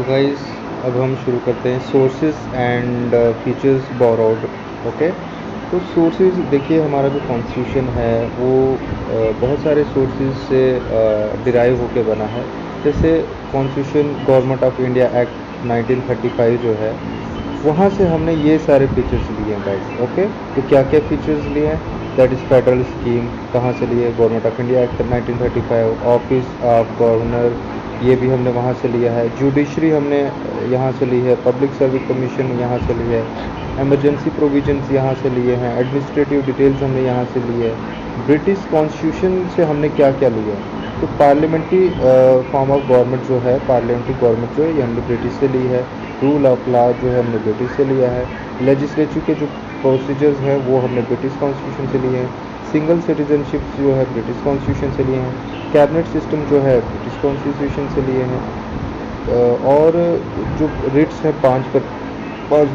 तो गाइस अब हम शुरू करते हैं sources and features borrowed. Okay, तो सोर्सेज देखिए, हमारा जो कॉन्स्टिट्यूशन है वो बहुत सारे सोर्सेज से डिराइव होके बना है। जैसे constitution government of India act 1935 जो है, वहाँ से हमने ये सारे फीचर्स लिए हैं गाइस। ओके, तो क्या क्या फीचर्स लिए हैं, दैट इज़ फेडरल स्कीम कहाँ से लिए, government of India act 1935, office of governor ये भी हमने वहाँ से लिया है, जुडिशरी हमने यहाँ से ली है, पब्लिक सर्विस कमीशन यहाँ से ली है, एमरजेंसी प्रोविजंस यहाँ से लिए हैं, एडमिनिस्ट्रेटिव डिटेल्स हमने यहाँ से लिए है। ब्रिटिश कॉन्स्टिट्यूशन से हमने क्या क्या लिया है, तो पार्लियामेंट्री फॉर्म ऑफ गवर्नमेंट जो है, पार्लियामेंट्री गवर्नमेंट जो है ये हमने ब्रिटिश से ली है। रूल ऑफ लॉ जो है हमने ब्रिटिश से लिया है। लेजिस्लेचर के जो प्रोसीजर्स हैं वो हमने ब्रिटिश कॉन्स्टिट्यूशन से लिए हैं। सिंगल सिटीजनशिप जो है ब्रिटिश कॉन्स्टिट्यूशन से लिए हैं। कैबिनेट सिस्टम जो है ब्रिटिश कॉन्स्टिट्यूशन से लिए हैं। और जो रिट्स हैं पांच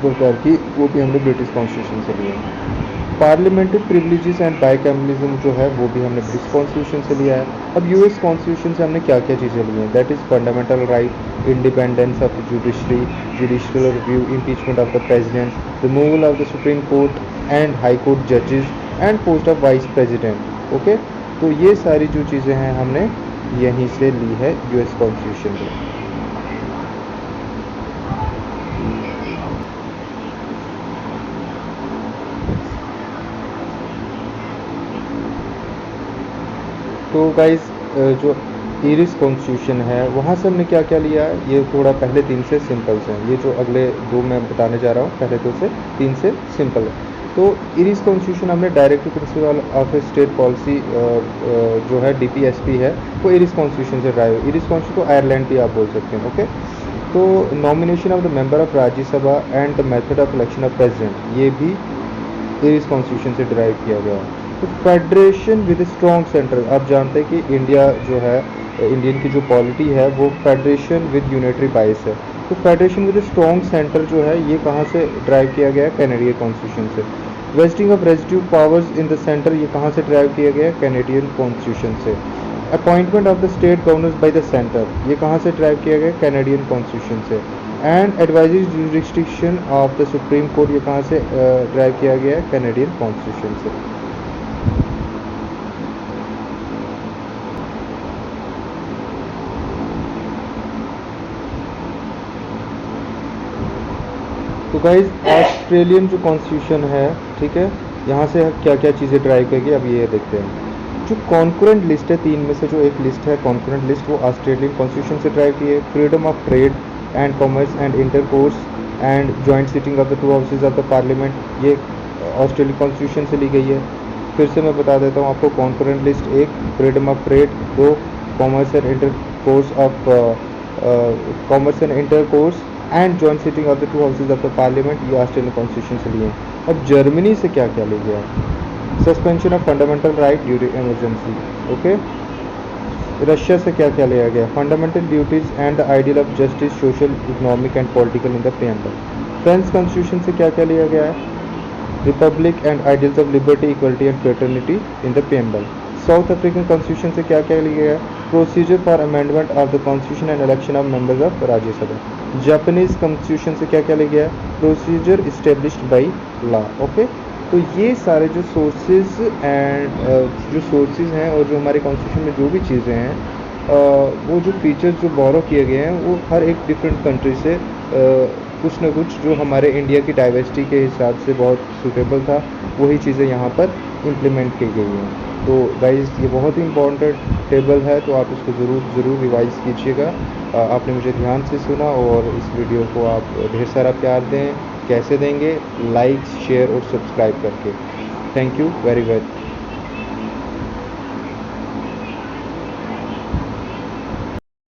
प्रकार की, वो भी हमने ब्रिटिश कॉन्स्टिट्यूशन से लिए हैं। पार्लियामेंट्री प्रिविलेजेस एंड बाइकैमरलिज्म जो है वो भी हमने ब्रिटिश कॉन्स्टिट्यूशन से लिया है। अब यूएस कॉन्स्टिट्यूशन से हमने क्या क्या चीज़ें ली हैं, that is fundamental right, independence of judiciary, judicial review, impeachment of the president, removal of the supreme court and high court जजेस and post of vice president. Okay, तो ये सारी जो चीज़ें हैं हमने यहीं से ली है यूएस कॉन्स्टिट्यूशन में। तो गाइस जो इरिस कॉन्स्टिट्यूशन है वहाँ से हमने क्या क्या लिया है, ये थोड़ा पहले 3 से सिंपल्स हैं, ये जो अगले 2 मैं बताने जा रहा हूँ पहले 2 से 3 से सिंपल है। तो इरिस कॉन्स्टिट्यूशन हमने direct principle of A state policy जो है डीपीएसपी है, वो इरिस कॉन्स्टिट्यूशन से ड्राइव है। इरिस कॉन्स्टिट्यूशन को आयरलैंड भी आप बोल सकते हैं। ओके, तो nomination of the member of Rajya Sabha and the method of election of president, ये भी इरिस कॉन्स्टिट्यूशन से ड्राइव किया गया है। तो फेडरेशन विद स्ट्रॉन्ग सेंटर, आप जानते हैं कि इंडिया जो है, इंडियन की जो पॉलिटी है वो फेडरेशन विद यूनिटरी बाइस है। तो फेडरेशन विद स्ट्रॉन्ग सेंटर जो है ये कहाँ से ड्राइव किया गया है, कैनेडियन कॉन्स्टिट्यूशन से। Wasting of residue powers in the centre, ये कहाँ से ड्राइव किया गया है, कैनेडियन कॉन्स्टिट्यूशन से। Appointment of the state governors by the centre, ये कहाँ से ड्राइव किया गया है, कैनेडियन कॉन्स्टिट्यूशन से। And advisory jurisdiction of the supreme court, ये कहाँ से ड्राइव किया गया है, कैनेडियन कॉन्स्टिट्यूशन से। तो गाइज ऑस्ट्रेलियन जो कॉन्स्टिट्यूशन है, ठीक है, यहाँ से क्या क्या चीज़ें ड्राइव करेगी अब ये देखते हैं। जो कॉन्करेंट लिस्ट है, 3 में से जो एक लिस्ट है कॉन्करेंट लिस्ट, वो ऑस्ट्रेलियन कॉन्स्टिट्यूशन से ड्राइव की है। Freedom of trade and commerce and intercourse and joint sitting of the 2 houses of the parliament, ये ऑस्ट्रेलियन कॉन्स्टिट्यूशन से ली गई है। फिर से मैं बता देता हूँ आपको, concurrent list 1, freedom of trade 2, commerce and intercourse of commerce and intercourse and joint sitting of the 2 houses of the parliament, ये ऑस्ट्रेलियन कॉन्स्टिट्यूशन से लिए हैं। अब जर्मनी से क्या क्या ले गया है, suspension of fundamental right during emergency. Okay, Russia से क्या क्या लिया गया, fundamental duties and the ideal of justice social economic and political in the preamble. French constitution से क्या क्या लिया गया है, Republic and ideals of liberty, equality and fraternity in the preamble. South African constitution से क्या क्या लिया गया है, procedure for amendment of the constitution and election of members of Rajya Sabha. Japanese constitution से क्या क्या लिया गया है, procedure established by law. Okay, तो ये सारे जो सोर्सेज हैं और जो हमारे कॉन्स्टिट्यूशन में जो भी चीज़ें हैं, वो जो फीचर्स जो बोरो किए गए हैं वो हर एक डिफरेंट कंट्री से कुछ ना कुछ जो हमारे इंडिया की डाइवर्सिटी के हिसाब से बहुत सूटेबल था, वही चीज़ें यहाँ पर इम्प्लीमेंट की गई हैं। तो गाइज़ ये बहुत ही इम्पॉर्टेंट टेबल है, तो आप इसको ज़रूर रिवाइज़ कीजिएगा। आपने मुझे ध्यान से सुना और इस वीडियो को आप ढेर सारा प्यार दें। कैसे देंगे, लाइक शेयर और सब्सक्राइब करके। Thank you very much.